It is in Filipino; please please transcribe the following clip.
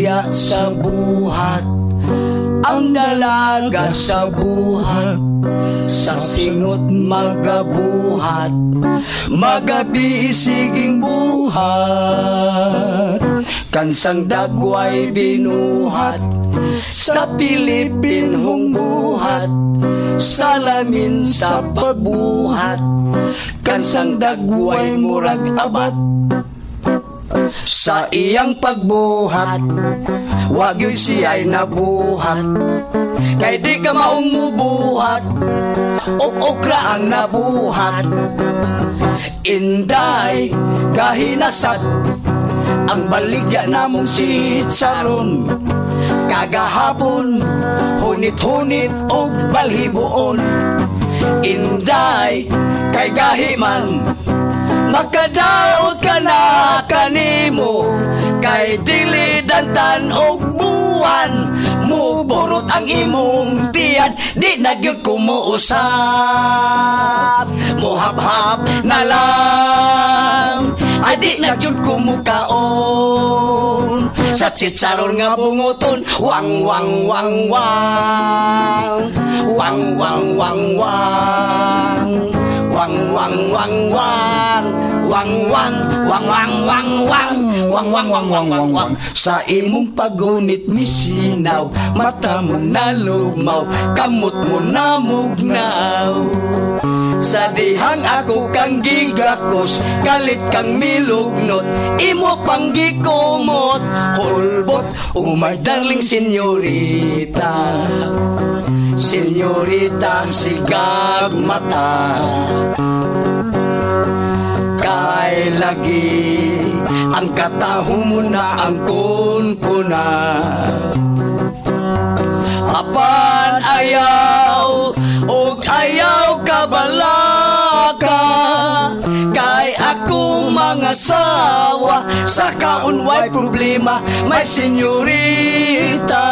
Biya sa buhat, ang dalaga sa buhat, sa singot magabuhat, magabi isiging buhat. Kansang dagway binuhat, sa Pilipinhong buhat, salamin sa pagbuhat. Kansang dagway murag abat, sa iyang pagbuhat, wag yun siya'y nabuhat. Kay di ka maumubuhat, ok-okra ang nabuhat. Inday, kahinasat, ang baligya namong si Charon. Kagahapon, hunit-hunit o balhibuon. Inday, kay gahiman, makadaot ka na kanimo. Kay dilidantan o buwan, muburot ang imong tiyan. Di na gyud kumuusap, muhab-hab na lang. Ay di na gyud kumukaon, sa chicharon nga bunguton. Wang wang wang wang, wang wang wang wang, wang wang wang wang, wang wang wang wang wang wang, wang wang wang wang wang wang. Sa imong pagunit misinaw, mata mo nalugmaw, kamot mo namugnaw. Sa dihang ako kang gigakos, kalit kang milugnot, imo pang gikumot. Hulbot, my darling senyorita, senyorita sigag mata. Kay lagi ang kataho mo na ang kunkuna. Apan ayaw og ayaw kabalaka, kay akong mga sawa, sa kaunway problema may senyorita.